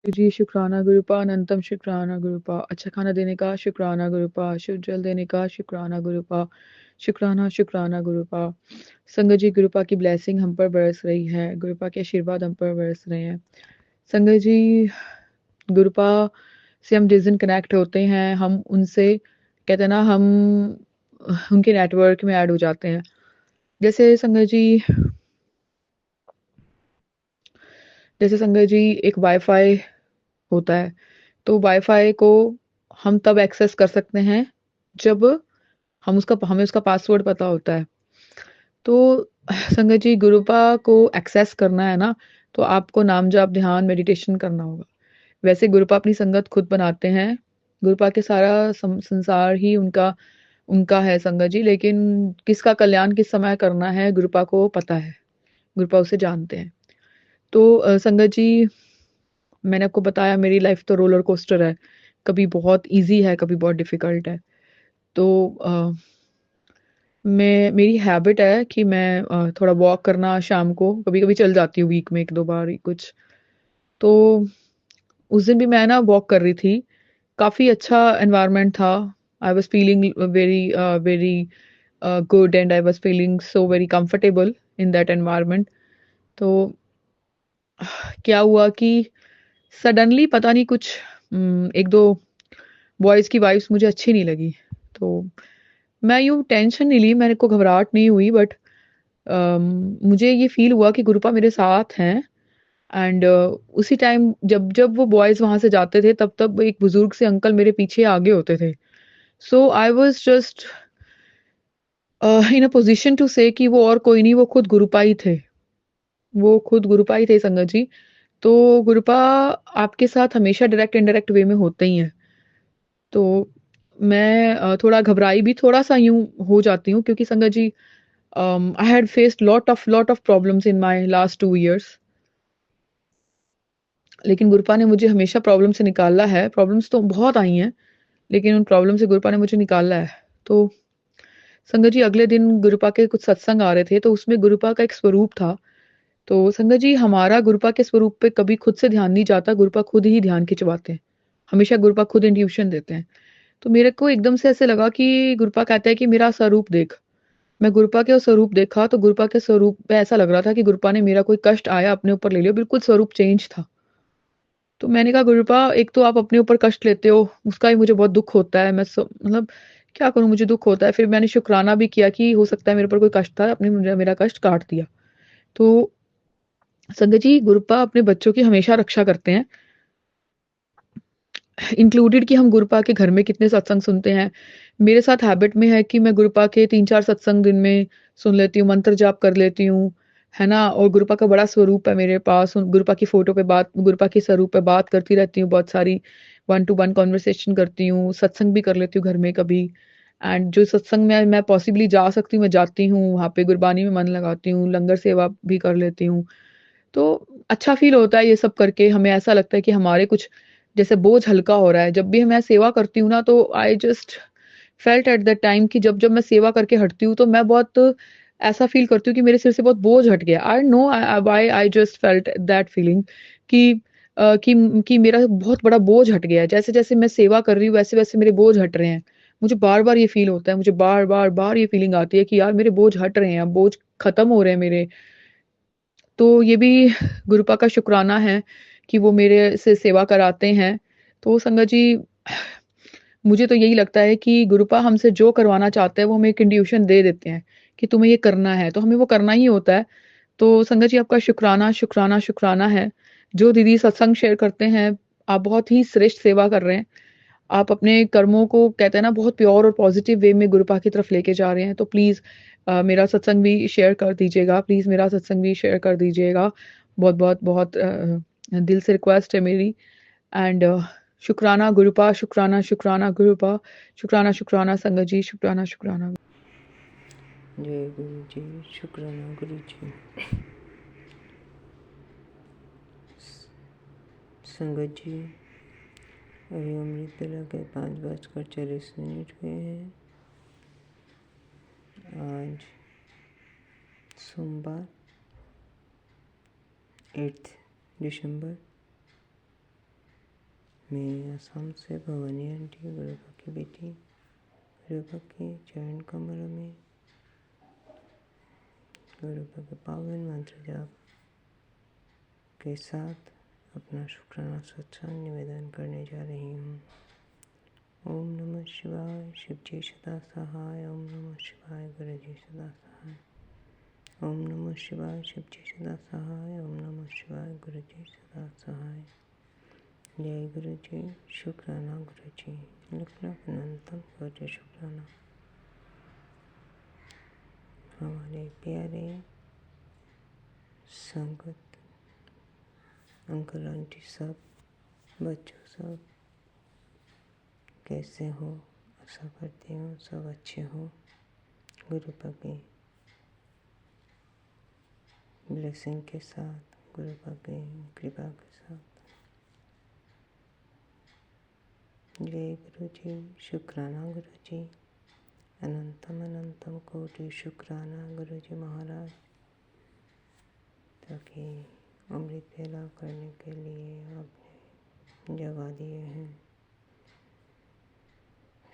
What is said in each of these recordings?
जी, शुक्राना गुरुपा, अनंतम शुक्राना गुरुपा, अच्छा खाना देने का शुक्राना गुरुपा, शुद्ध जल देने का शुक्राना गुरुपा, शुक्राना शुक्राना गुरुपा। संगत जी, गुरुपा की ब्लेसिंग हम पर बरस रही है, गुरुपा के आशीर्वाद हम पर बरस रहे हैं। संगत जी, गुरुपा से हम जिस दिन कनेक्ट होते हैं, हम उनसे कहते हैं ना, हम उनके नेटवर्क में ऐड हो जाते हैं। जैसे संगत जी जैसे संगत जी एक वाईफ़ाई होता है, तो वाईफ़ाई को हम तब एक्सेस कर सकते हैं जब हमें उसका पासवर्ड पता होता है। तो संगत जी, गुरुपा को एक्सेस करना है ना, तो आपको नाम जाप, ध्यान, मेडिटेशन करना होगा। वैसे गुरुपा अपनी संगत खुद बनाते हैं। गुरुपा के सारा संसार ही उनका उनका है संगत जी, लेकिन किसका कल्याण किस समय करना है गुरुपा को पता है। गुरुपा उसे जानते हैं। तो संगत जी, मैंने आपको बताया मेरी लाइफ तो रोलर कोस्टर है। कभी बहुत ईज़ी है, कभी बहुत डिफ़िकल्ट है। तो मेरी हैबिट है कि मैं थोड़ा वॉक करना शाम को कभी-कभी चल जाती हूँ, वीक में 1-2 बार ही कुछ। तो उस दिन भी मैं ना वॉक कर रही थी। काफ़ी अच्छा एनवायरनमेंट था। I was feeling very good and I was feeling so very comfortable in that environment. तो क्या हुआ कि सडनली पता नहीं कुछ 1-2 बॉयज़ की वाइब्स मुझे अच्छी नहीं लगी। तो मैं यूँ टेंशन नहीं ली, मेरे को घबराहट नहीं हुई, बट मुझे ये फ़ील हुआ कि गुरुपा मेरे साथ हैं। एंड उसी टाइम जब जब वो बॉयज़ वहाँ से जाते थे, तब एक बुज़ुर्ग से अंकल मेरे पीछे आगे होते थे। So I was just in a position to say कि वो और कोई नहीं, वो खुद गुरुपा ही थे। वो खुद गुरुपा ही थे संगत जी। तो गुरुपा आपके साथ हमेशा डायरेक्ट इनडायरेक्ट वे में होते ही हैं। तो मैं थोड़ा घबराई भी थोड़ा-सा यूँ हो जाती हूँ, क्योंकि संगत जी I had faced lot of problems in my last 2 years. लेकिन गुरुपा ने मुझे हमेशा प्रॉब्लम से निकाला है। प्रॉब्लम्स तो बहुत आई हैं, लेकिन उन प्रॉब्लम से गुरुपा ने मुझे निकाला है। तो संगत जी, अगले दिन गुरुपा के कुछ सत्संग आ रहे थे, तो उसमें गुरुपा का एक स्वरूप था। तो संगत जी, हमारा गुरुपा के स्वरूप पे कभी खुद से ध्यान नहीं जाता, गुरुपा खुद ही ध्यान खिंचवाते हैं। हमेशा गुरुपा खुद इंट्यूशन देते हैं। तो मेरे को एकदम से ऐसे लगा कि गुरुपा कहते हैं कि मेरा स्वरूप देख। मैं गुरुपा के स्वरूप देखा, तो गुरुपा के स्वरूप पे ऐसा लग रहा था कि गुरुपा ने मेरा कोई कष्ट आया अपने ऊपर ले लिया, बिल्कुल स्वरूप चेंज था। तो मैंने कहा, गुरुपा एक तो आप अपने ऊपर कष्ट लेते हो, उसका ही मुझे बहुत दुःख होता है। मतलब क्या करूँ, मुझे दुःख होता है। फिर मैंने शुकराना भी किया कि हो सकता है मेरे ऊपर कोई कष्ट था, आपने मुझे मेरा कष्ट काट दिया। तो संगत जी, गुरुपा अपने बच्चों की हमेशा रक्षा करते हैं। इंक्लूडेड कि हम गुरुपा के घर में कितने सत्संग सुनते हैं। मेरे साथ हैबिट में है कि मैं गुरुपा के 3-4 सत्संग दिन में सुन लेती हूँ, मंत्र जाप कर लेती हूँ, है ना? और गुरुपा का बड़ा स्वरूप है मेरे पास, गुरुपा की फ़ोटो पे बात गुरुपा के स्वरूप पे बात करती रहती हूँ, बहुत सारी वन टू वन कन्वर्सेशन करती हूँ, सत्संग भी कर लेती हूँ घर में कभी। एंड जो सत्संग में मैं पॉसिबली जा सकती हूँ, मैं जाती हूँ, वहाँ पे गुरबानी में मन लगाती हूँ, लंगर सेवा भी कर लेती हूँ। तो अच्छा फ़ील होता है ये सब करके, हमें ऐसा लगता है कि हमारे कुछ जैसे बोझ हल्का हो रहा है। जब भी मैं सेवा करती हूँ ना, तो I just felt at that time कि जब मैं सेवा करके हटती हूँ, तो मैं बहुत ऐसा फ़ील करती हूँ कि मेरे सिर से बहुत बोझ हट गया। I don't know why I just felt that feeling कि कि मेरा बहुत बड़ा बोझ हट गया है। जैसे-जैसे मैं सेवा कर रही हूँ, वैसे-वैसे मेरे बोझ हट रहे हैं। मुझे बार-बार ये फ़ील होता है, मुझे बार-बार ये फ़ीलिंग आती है कि यार मेरे बोझ हट रहे हैं, अब बोझ खत्म हो रहे हैं मेरे। तो ये भी गुरुपा का शुक्राना है कि वो मेरे से सेवा कराते हैं। तो संगत जी, मुझे तो यही लगता है कि गुरुपा हमसे जो करवाना चाहते हैं, वो हमें एक इंट्यूशन दे देते हैं कि तुम्हें ये करना है, तो हमें वो करना ही होता है। तो संगत जी, आपका शुक्राना, शुक्राना, शुक्राना है। जो दीदी सत्संग शेयर करते हैं, आप बहुत ही श्रेष्ठ सेवा कर रहे हैं। आप अपने कर्मों को कहते हैं ना, बहुत प्योर और पॉजिटिव वे में गुरुपा की तरफ लेके जा रहे हैं। तो प्लीज़ मेरा सत्संग भी शेयर कर दीजिएगा। प्लीज़ मेरा सत्संग भी शेयर कर दीजिएगा। बहुत-बहुत बहुत दिल से रिक्वेस्ट है मेरी। एंड शुक्राना गुरुपा, शुक्राना, शुक्राना गुरुपा, शुक्राना, शुक्राना संगत जी, शुक्राना, शुक्राना। जय गुरु जी, शुक्राना गुरु जी। संगत जी, अभी अमृत बेला के 5:40 हुए हैं। आज सोमवार 8 दिसंबर मैं असम से भवानी आंटी गुरुपा की बेटी गुरुपा के चरण कमलों में गुरुपा के पावन मंत्र जाप के साथ अपना शुक्राना सत्संग निवेदन करने जा रही हूँ। ओम नमः शिवाय, शिवजी सदा सहाय। ओम नमः शिवाय, गुरुजी सदा सहाय। ओम नमः शिवाय, शिवजी सदा सहाय। ओम नमः शिवाय, गुरुजी सदा सहाय। जय गुरुजी, शुक्राना गुरुजी, लख लख अनंतम कोटि शुक्राना। हमारे प्यारे संगत अंकल आंटी सब, बच्चों सब कैसे हो? आशा करती हूँ सब अच्छे हो। गुरुपा की ब्लेसिंग के साथ, गुरुपा की कृपा के साथ। जय गुरुजी, शुक्राना गुरुजी, अनंतम अनंतम कोटि शुक्राना गुरुजी महाराज, ताकि अमृत वेला करने के लिए आपने जगा दिए हैं।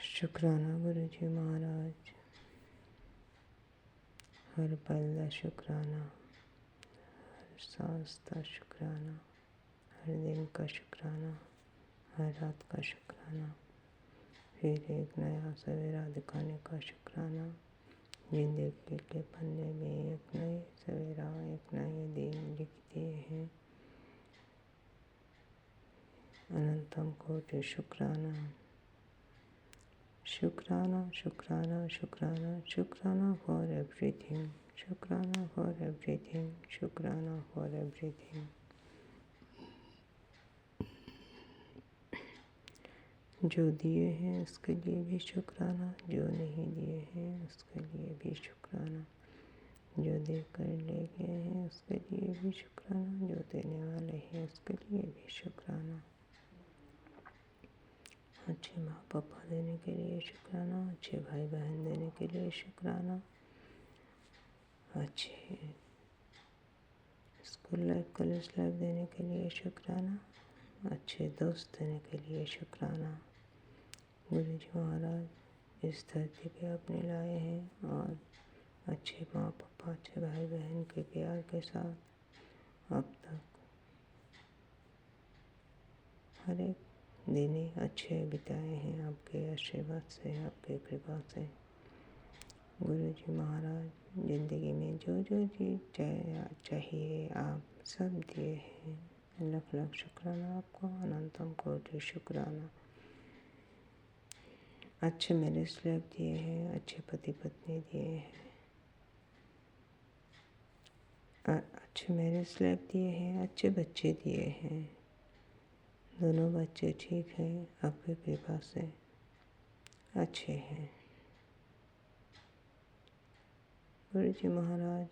शुक्राना गुरुजी महाराज, हर पल का शुक्राना, हर सांस का शुक्राना, हर दिन का शुक्राना, हर रात का शुक्राना, फिर एक नया सवेरा दिखाने का शुक्राना। जिंदगी के पन्ने में एक नए सवेरा, एक नए दिन लिख दिए हैं। अनंतम कोटि शुक्राना, शुक्राना शुक्राना शुक्राना, शुक्राना फॉर एवरीथिंग, शुक्राना फॉर एवरीथिंग, शुक्राना फॉर एवरीथिंग। जो दिए हैं उसके लिए भी शुक्राना, जो नहीं दिए हैं उसके लिए भी शुक्राना, जो देकर ले गए हैं उसके लिए भी शुक्राना, जो देने वाले हैं उसके लिए भी शुक्राना। अच्छे माँ पापा देने के लिए शुक्राना, अच्छे भाई बहन देने के लिए शुक्राना, अच्छे स्कूल लाइफ कॉलेज लाइफ देने के लिए शुक्राना, अच्छे दोस्त देने के लिए शुक्राना। गुरुजी महाराज इस धरती पे अपने लाए हैं और अच्छे माँ पापा, अच्छे भाई बहन के प्यार के साथ अब तक हर एक दिन अच्छे बिताए हैं आपके आशीर्वाद से, आपके कृपा से। गुरुजी महाराज ज़िंदगी में जो जो चीज़ चाहिए आप सब दिए हैं। लख लख शुक्राना आपको, अनंतम कोटि शुक्राना। अच्छे मैरिज लाइफ दिए हैं, अच्छे पति पत्नी दिए हैं, अच्छे मैरिज लाइफ दिए हैं, अच्छे बच्चे दिए हैं। दोनों बच्चे ठीक हैं, आपकी कृपा से अच्छे हैं। गुरुजी महाराज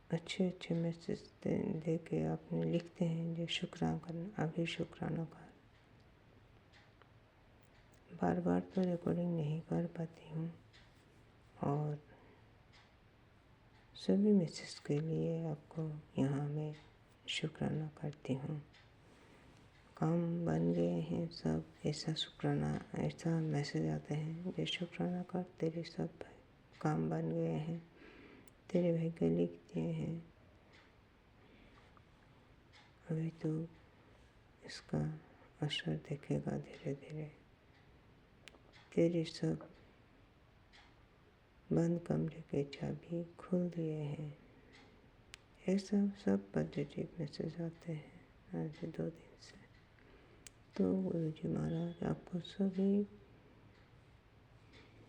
अच्छे अच्छे मैसेज दे के आपने लिखते हैं जो शुक्राना करना, अभी शुक्राना कर। बार बार तो रिकॉर्डिंग नहीं कर पाती हूँ और सभी मैसेज के लिए आपको यहाँ मैं शुक्राना करती हूँ। काम बन गए हैं सब, ऐसा शुक्राना, ऐसा मैसेज आते हैं जो शुक्राना कर, तेरे सब काम बन गए हैं, तेरे भाग्य लिख दिए हैं। अभी तो इसका असर दिखेगा धीरे धीरे। तेरे सब बंद कमरे के चाबी खुल दिए हैं। ऐसा सब पॉजिटिव मैसेज आते हैं आज 2 दिन से। तो गुरुजी महाराज आपको सभी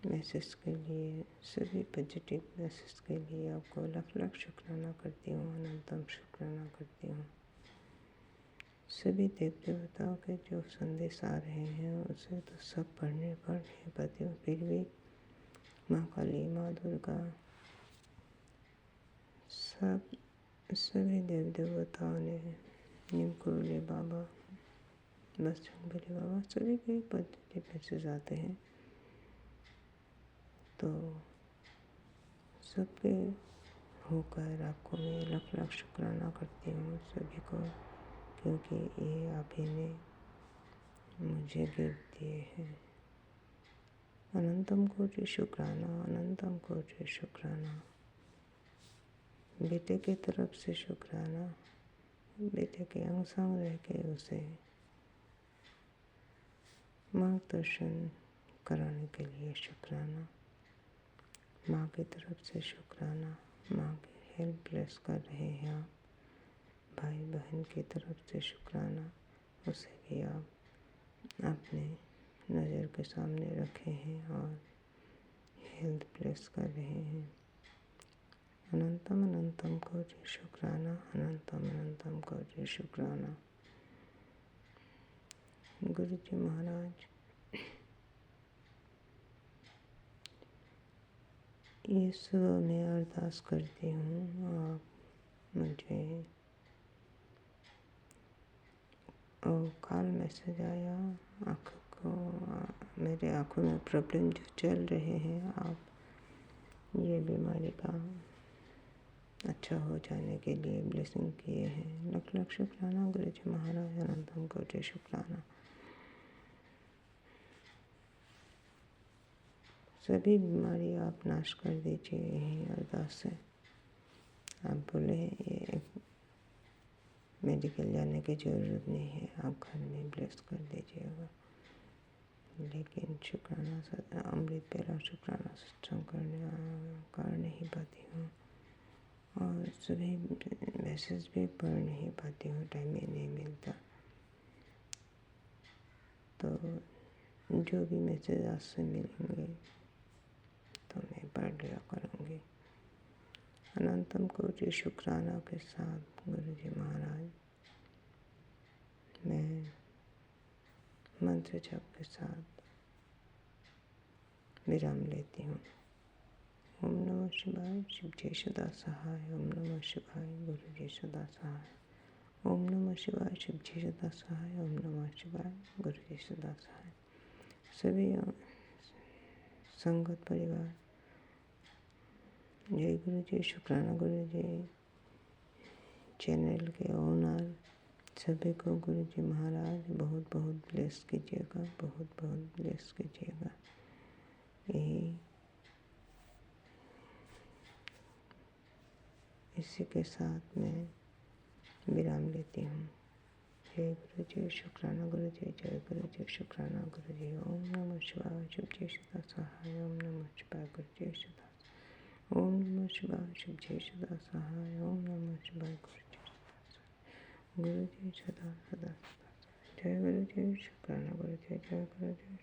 मैसेज के लिए, सभी पॉजिटिव मैसेज के लिए आपको लख लख शुक्राना करती हूँ, अनंतम शुक्राना करती हूँ। सभी देव देवताओं के जो संदेश आ रहे हैं उसे तो सब पढ़ नहीं पाती हूँ, फिर भी माँ काली, माँ दुर्गा, सभी देव देवताओं ने, नीम कुरली बाबा, बजरंगबली बाबा, सभी के पॉजिटिव मैसेज आते हैं। तो सबके होकर आपको मैं लख लख शुक्राना करती हूँ सभी को, क्योंकि ये आप ही ने मुझे गिफ्ट दिए हैं। अनंतम कोटि शुक्राना, अनंतम कोटि शुक्राना। बेटे की तरफ से शुक्राना, बेटे के अंग संग रह के उसे मार्गदर्शन कराने के लिए शुक्राना। माँ की तरफ से शुक्राना, माँ की हेल्पलेस कर रहे हैं आप। भाई बहन की तरफ से शुक्राना, उसे भी आप अपने नज़र के सामने रखे हैं और हेल्पलेस कर रहे हैं। अनंतम अनंतम कोटि शुक्राना, अनंतम अनंतम कोटि शुक्राना। गुरु जी महाराज, ये सुबह मैं अरदास करती हूँ, आप मुझे कल मैसेज आया आँख को, मेरे आँखों में प्रॉब्लम जो चल रहे हैं, आप ये बीमारी का अच्छा हो जाने के लिए ब्लेसिंग किए हैं। लख लख शुक्राना गुरु जी महाराज, अनंतम कोटि शुक्राना। सभी बीमारी आप नाश कर दीजिए, यही अरदास से। आप बोले ये मेडिकल जाने की ज़रूरत नहीं है, आप घर में ब्लेस कर दीजिएगा। लेकिन शुक्राना अमृत पहला शुक्राना सत्संग कर नहीं पाती हूँ और सभी मैसेज भी पढ़ नहीं पाती हूँ, टाइम ही नहीं मिलता। तो जो भी मैसेज आज से मिलेंगे तो मैं पढ़ लिया करूँगी। अनंतम कोटि शुक्राना के साथ गुरु जी महाराज, मैं मंत्र जप के साथ विराम लेती हूँ। ओम नमः शिवाय, शिव जी सदा सहाय। ओम नमः शिवाय, गुरु जी सदा सहाय। ओम नमः शिवाय, शिव जी सदा सहाय। ओम नमः शिवाय, गुरु जी सदा सहाय। सभी संगत परिवार, जय गुरु जी, शुक्राना गुरु जी, चैनल के ओनर, सभी को गुरु जी महाराज बहुत बहुत ब्लेस कीजिएगा, बहुत बहुत ब्लेस कीजिएगा। यही इसी के साथ मैं विराम लेती हूँ। जय गुरु जी, शुक्राना गुरु जी, जय गुरु जी, शुक्राना गुरु जी। ओम नमः शिवाय, शिव जी सदा सहाय। ओम नमः शिवाय, गुरु जी सदा। ओम नमः शिवाय, शिव जी सदा सहाय। ओम नमः शिवाय, गुरु जी सदा सहाय। गुरु जी सदा सदा सदा। जय गुरु जी, शुक्राना गुरु जी, जय गुरु जी।